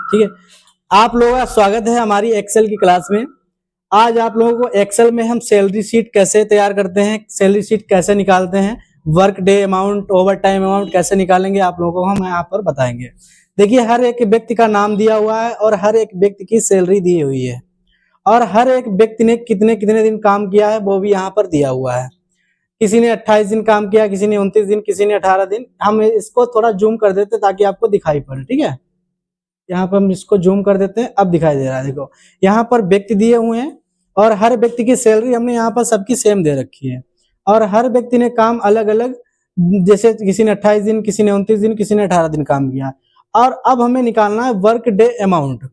ठीक है। आप लोगों का स्वागत है हमारी एक्सेल की क्लास में। आज आप लोगों को एक्सेल में हम सैलरी शीट कैसे तैयार करते हैं, सैलरी शीट कैसे निकालते हैं, work day amount, over time amount कैसे निकालेंगे, आप लोगों को हम यहाँ पर बताएंगे। देखिए, हर एक व्यक्ति का नाम दिया हुआ है और हर एक व्यक्ति की सैलरी दी हुई है और हर एक व्यक्ति ने कितने कितने दिन काम किया है वो भी यहाँ पर दिया हुआ है। किसी ने 28 दिन काम किया, किसी ने 29 दिन, किसी ने 18 दिन। हम इसको थोड़ा जूम कर देते ताकि आपको दिखाई पड़े। ठीक है, यहाँ पर हम इसको जूम कर देते हैं, अब दिखाई दे रहा है। देखो, यहाँ पर व्यक्ति दिए हुए हैं और हर व्यक्ति की सैलरी हमने यहाँ पर सबकी सेम दे रखी है और हर व्यक्ति ने काम अलग अलग, जैसे किसी ने 28 दिन, किसी ने 29 दिन, किसी ने 18 दिन काम किया। और अब हमें निकालना है वर्क डे अमाउंट,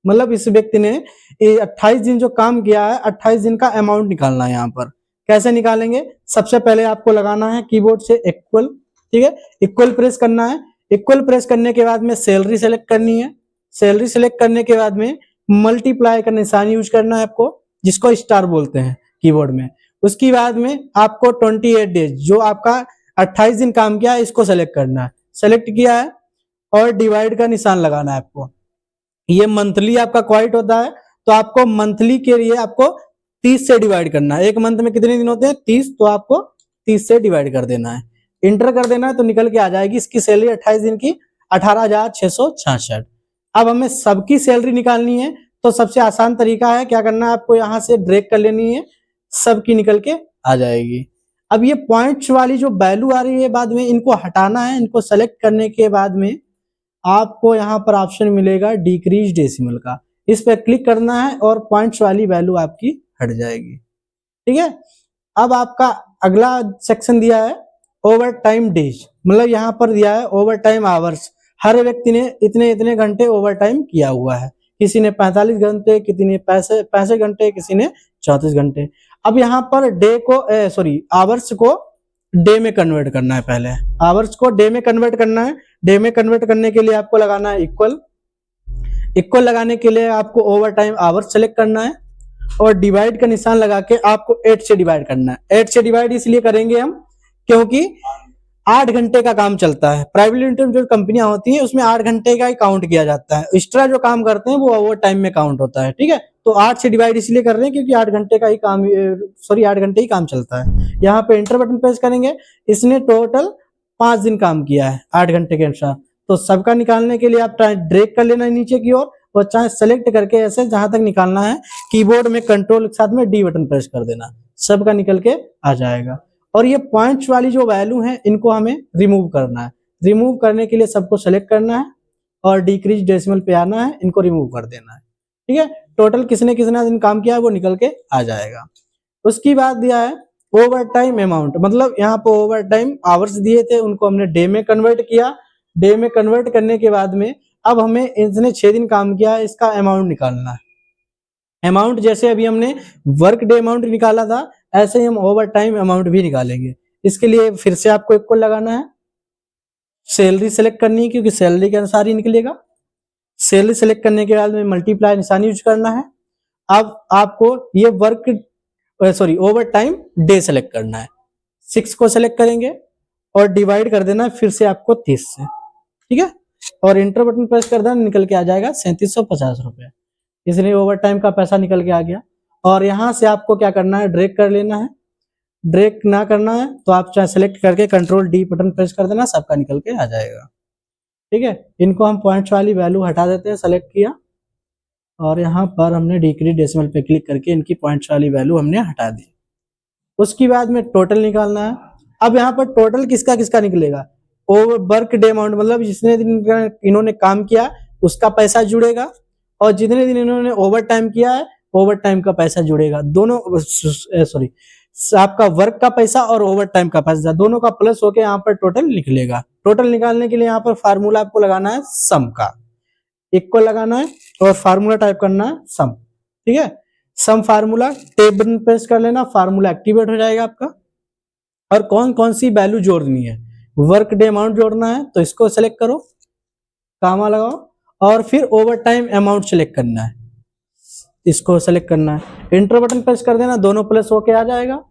मतलब इस व्यक्ति ने 28 दिन जो काम किया है, 28 दिन का अमाउंट निकालना है। यहाँ पर कैसे निकालेंगे? सबसे पहले आपको लगाना है कीबोर्ड से इक्वल। ठीक है, इक्वल प्रेस करना है। इक्वल प्रेस करने के बाद में सैलरी सेलेक्ट करनी है। सैलरी सेलेक्ट करने के बाद में मल्टीप्लाई का निशान यूज करना है आपको, जिसको स्टार बोलते हैं कीबोर्ड में। उसके बाद में आपको 28 डेज, जो आपका 28 दिन काम किया है, इसको सेलेक्ट करना है। सेलेक्ट किया है और डिवाइड का निशान लगाना है आपको। ये मंथली आपका क्वाइट होता है, तो आपको मंथली के लिए आपको 30 से डिवाइड करना है। एक मंथ में कितने दिन होते हैं? 30, तो आपको 30 से डिवाइड कर देना है, इंटर कर देना है, तो निकल के आ जाएगी इसकी सैलरी 28 दिन की 18,666। अब हमें सबकी सैलरी निकालनी है, तो सबसे आसान तरीका है, क्या करना है आपको, यहाँ से ड्रैग कर लेनी है, सबकी निकल के आ जाएगी। अब ये पॉइंट्स वाली जो वैल्यू आ रही है बाद में, इनको हटाना है। इनको सेलेक्ट करने के बाद में आपको यहाँ पर ऑप्शन मिलेगा डिक्रीज डेसिमल का, इस पर क्लिक करना है और पॉइंट्स वाली वैल्यू आपकी हट जाएगी। ठीक है, अब आपका अगला सेक्शन दिया है ओवर टाइम डेज, मतलब यहाँ पर दिया है ओवर टाइम आवर्स। हर व्यक्ति ने इतने इतने घंटे ओवर टाइम किया हुआ है। किसी ने 45 घंटे, किसी ने 65 घंटे, किसी ने 34 घंटे। अब यहाँ पर डे को आवर्स को डे में कन्वर्ट करना है। पहले आवर्स को डे में कन्वर्ट करना है। डे में कन्वर्ट करने के लिए आपको लगाना है इक्वल। इक्वल लगाने के लिए आपको ओवर टाइम आवर्स सेलेक्ट करना है और डिवाइड का निशान लगा के आपको 8 से डिवाइड करना है। 8 से डिवाइड इसलिए करेंगे हम क्योंकि 8 घंटे का काम चलता है। प्राइवेट लिमिटेड जो कंपनियां होती हैं उसमें 8 घंटे का ही काउंट किया जाता है। एक्स्ट्रा जो काम करते हैं वो ओवर टाइम में काउंट होता है। ठीक है, तो 8 से डिवाइड इसलिए कर रहे हैं क्योंकि 8 घंटे का ही काम 8 घंटे ही काम चलता है। यहाँ पे एंटर बटन प्रेस करेंगे। इसने टोटल 5 दिन काम किया है 8 घंटे के अनुसार, तो सबका निकालने के लिए आप चाहे ड्रैग कर लेना है नीचे की ओर और चाहे सेलेक्ट करके ऐसे जहां तक निकालना है कीबोर्ड में कंट्रोल के साथ में डी बटन प्रेस कर देना, सबका निकल के आ जाएगा। और ये पॉइंट्स वाली जो वैल्यू है इनको हमें रिमूव करना है। रिमूव करने के लिए सबको सेलेक्ट करना है और डिक्रीज डेसिमल पे आना है, इनको रिमूव कर देना है। ठीक है, टोटल किसने कितना दिन काम किया है वो निकल के आ जाएगा। उसकी बाद दिया है ओवर टाइम अमाउंट, मतलब यहाँ पे ओवर टाइम आवर्स दिए थे, उनको हमने डे में कन्वर्ट किया। डे में कन्वर्ट करने के बाद में अब हमें इसने 6 दिन काम किया है, इसका अमाउंट निकालना है। अमाउंट जैसे अभी हमने वर्क डे अमाउंट निकाला था, ऐसे ही हम ओवर टाइम अमाउंट भी निकालेंगे। इसके लिए फिर से आपको इक्वल लगाना है, सैलरी सेलेक्ट करनी है क्योंकि सैलरी के अनुसार ही निकलेगा। सैलरी सेलेक्ट करने के बाद में मल्टीप्लाई निशान यूज करना है। अब आपको ये ओवर टाइम डे सेलेक्ट करना है। 6 को सेलेक्ट करेंगे और डिवाइड कर देना है फिर से आपको 30 से। ठीक है, और इंटर बटन प्रेस कर देना, निकल के आ जाएगा 3750 रुपए। इसलिए ओवर टाइम का पैसा निकल के आ गया। और यहाँ से आपको क्या करना है, ड्रैग कर लेना है। ड्रैग ना करना है तो आप चाहे सेलेक्ट करके कंट्रोल डी बटन प्रेस कर देना, सबका निकल के आ जाएगा। ठीक है, इनको हम पॉइंट्स वाली वैल्यू हटा देते हैं। सेलेक्ट किया और यहाँ पर हमने डिक्रीज डेसिमल पे क्लिक करके इनकी पॉइंट्स वाली वैल्यू हमने हटा दी। उसके बाद में टोटल निकालना है। अब यहाँ पर टोटल किसका किसका निकलेगा, ओवर वर्क डे अमाउंट, मतलब जितने दिन इन्होंने काम किया उसका पैसा जुड़ेगा और जितने दिन इन्होंने ओवर टाइम किया है ओवर टाइम का पैसा जुड़ेगा। दोनों आपका वर्क का पैसा और ओवर टाइम का पैसा दोनों का प्लस होके यहाँ पर टोटल निकलेगा। टोटल निकालने के लिए यहाँ पर फार्मूला आपको लगाना है सम का, इक्वल लगाना है और फार्मूला टाइप करना है सम। ठीक है, सम फार्मूला टेब बटन प्रेस कर लेना, फार्मूला एक्टिवेट हो जाएगा आपका। और कौन कौन सी वैल्यू जोड़नी है, वर्क डे अमाउंट जोड़ना है तो इसको सेलेक्ट करो, कामा लगाओ और फिर ओवर टाइम अमाउंट सेलेक्ट करना है, इसको सेलेक्ट करना है। एंटर बटन प्रेस कर देना, दोनों प्लस होके आ जाएगा,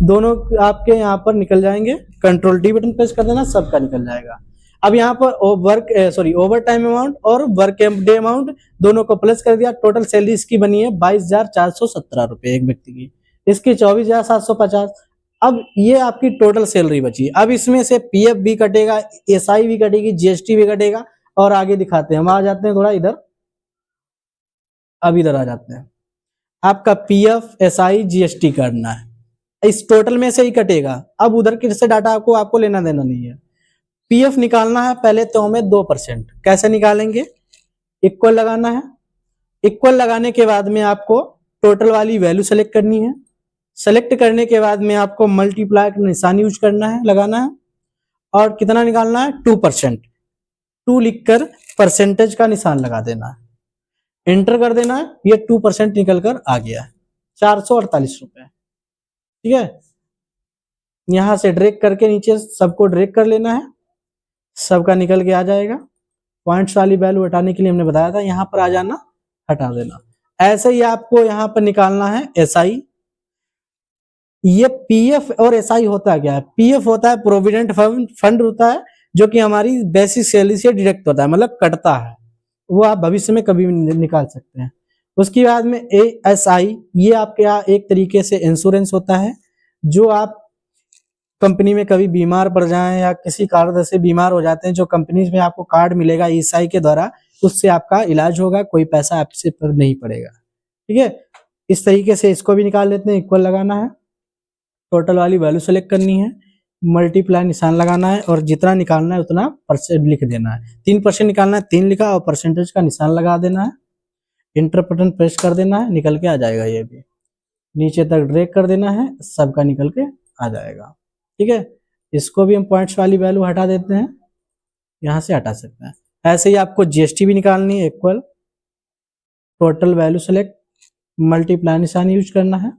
दोनों आपके यहाँ पर निकल जाएंगे। कंट्रोल डी बटन प्रेस कर देना, सबका निकल जाएगा। अब यहाँ पर ओवर टाइम अमाउंट और वर्क डे अमाउंट दोनों को प्लस कर दिया। टोटल सैलरी इसकी बनी है 22,417 रुपए एक व्यक्ति की, इसकी 24,750। अब ये आपकी टोटल सैलरी बची। अब इसमें से पीएफ भी कटेगा, एसआई भी कटेगी, जीएसटी भी कटेगा। और आगे दिखाते हैं, हम आ जाते हैं थोड़ा इधर, अब इधर आ जाते हैं। आपका पीएफ एसआई जीएसटी करना है, इस टोटल में से ही कटेगा। अब उधर किससे डाटा आपको लेना देना नहीं है। पीएफ निकालना है पहले तो हमें 2%। कैसे निकालेंगे, इक्वल लगाना है। इक्वल लगाने के बाद में आपको टोटल वाली वैल्यू सेलेक्ट करनी है। सेलेक्ट करने के बाद में आपको मल्टीप्लाई का निशान यूज करना है, लगाना है। और कितना निकालना है, 2%। 2 लिखकर परसेंटेज का निशान लगा देना है, एंटर कर देना है। ये 2% निकल कर आ गया है, 448 रुपए। ठीक है, यहां से ड्रैग करके नीचे सबको ड्रैग कर लेना है, सबका निकल के आ जाएगा। पॉइंट्स वाली वैल्यू हटाने के लिए हमने बताया था, यहां पर आ जाना, हटा देना। ऐसे ही आपको यहां पर निकालना है एसआई। ये पीएफ और एसआई होता क्या है, पीएफ होता है प्रोविडेंट फंड होता है, जो कि हमारी बेसिक सैलरी से डिडक्ट होता है, मतलब कटता है। वो आप भविष्य में कभी भी निकाल सकते हैं। उसके बाद में एएसआई, ये आपके यहाँ एक तरीके से इंश्योरेंस होता है। जो आप कंपनी में कभी बीमार पड़ जाएं या किसी कारण से बीमार हो जाते हैं, जो कंपनी में आपको कार्ड मिलेगा ईएसआई के द्वारा, उससे आपका इलाज होगा, कोई पैसा आपसे पर नहीं पड़ेगा। ठीक है, इस तरीके से इसको भी निकाल लेते हैं। इक्वल लगाना है, टोटल वाली वैल्यू सेलेक्ट करनी है, मल्टीप्लाई निशान लगाना है, और जितना निकालना है उतना परसेंट लिख देना है। 3% निकालना है, 3 लिखा, और परसेंटेज का निशान लगा देना है। इंटर बटन प्रेस कर देना है, निकल के आ जाएगा। ये भी नीचे तक ड्रैग कर देना है, सबका निकल के आ जाएगा। ठीक है, इसको भी हम पॉइंट्स वाली वैल्यू हटा देते हैं, यहां से हटा सकते हैं। ऐसे ही आपको जीएसटी भी निकालनी है। Equal total value select, multiply निशान यूज करना है,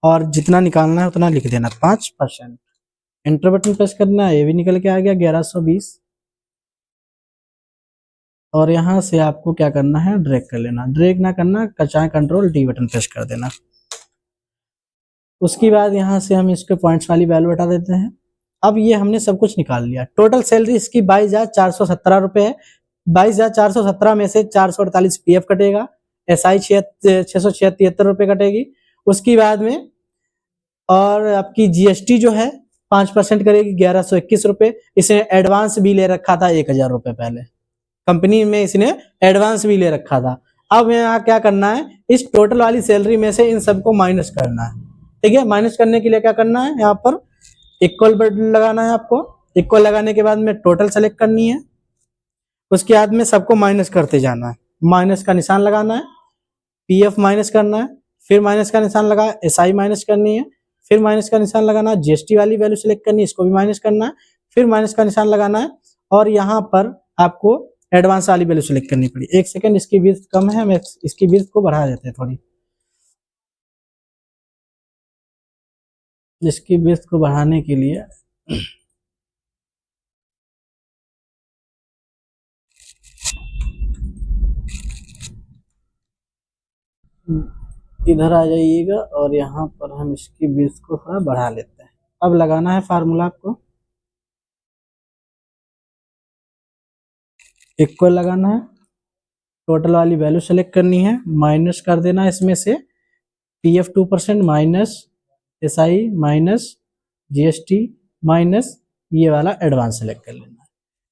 और जितना निकालना है उतना लिख देना, 5%। एंटर बटन प्रेस करना है, ये भी निकल के आ गया 1120। और यहां से आपको क्या करना है, ड्रैग कर लेना। ड्रैग ना करना, चाहे कंट्रोल डी बटन प्रेस कर देना। उसके बाद यहां से हम इसके पॉइंट्स वाली वैल्यू हटा देते हैं। अब ये हमने सब कुछ निकाल लिया। टोटल सैलरी इसकी 22,417 रुपए है। 22,417 में से 448 पीएफ कटेगा, एसआई 676 रुपए कटेगी। उसके बाद में और आपकी जीएसटी जो है 5% करेगी, 1121 रुपए। इसने एडवांस भी ले रखा था 1,000 रुपए पहले, कंपनी में इसने एडवांस भी ले रखा था। अब यहाँ क्या करना है, इस टोटल वाली सैलरी में से इन सबको माइनस करना है। ठीक है, माइनस करने के लिए क्या करना है, यहाँ पर इक्वल बटन लगाना है आपको। इक्वल लगाने के बाद में टोटल सेलेक्ट करनी है, उसके बाद में सबको माइनस करते जाना है। माइनस का निशान लगाना है, पीएफ माइनस करना है, फिर माइनस का निशान लगा, एसआई माइनस करनी है, फिर माइनस का निशान लगाना, जीएसटी वाली वैल्यू सेलेक्ट करनी है, इसको भी माइनस करना है, फिर माइनस का निशान लगाना है। और यहाँ पर आपको एडवांस वाली वैल्यू सेलेक्ट करनी पड़ी। 1 सेकंड, इसकी विड्थ कम है, हम इसकी विड्थ को बढ़ा देते हैं थोड़ी। इसकी विड्थ को बढ़ाने के लिए इधर आ जाइएगा, और यहाँ पर हम इसकी विड्थ को थोड़ा बढ़ा लेते हैं। अब लगाना है फार्मूला आपको, इक्वल लगाना है, टोटल वाली वैल्यू सेलेक्ट करनी है, माइनस कर देना है इसमें से PF 2% minus SI minus GST minus ये वाला एडवांस सेलेक्ट कर लेना है।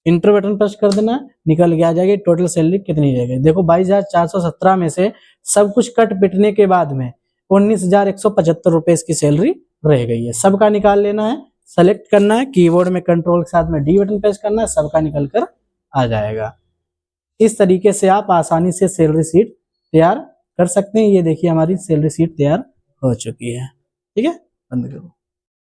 इंटर बटन प्रेस कर देना, निकल के आ जाएगी टोटल सैलरी कितनी रहेगी। देखो 22,417 में से सब कुछ कट पिटने के बाद में 19,175 रुपए इसकी सैलरी रह गई है। सबका निकाल लेना है, सेलेक्ट करना है, कीबोर्ड में कंट्रोल के साथ में डी बटन प्रेस करना है, सबका निकल कर आ जाएगा। इस तरीके से आप आसानी से सैलरी शीट तैयार कर सकते हैं। ये देखिए हमारी सैलरी शीट तैयार हो चुकी है। ठीक है, बंद करो।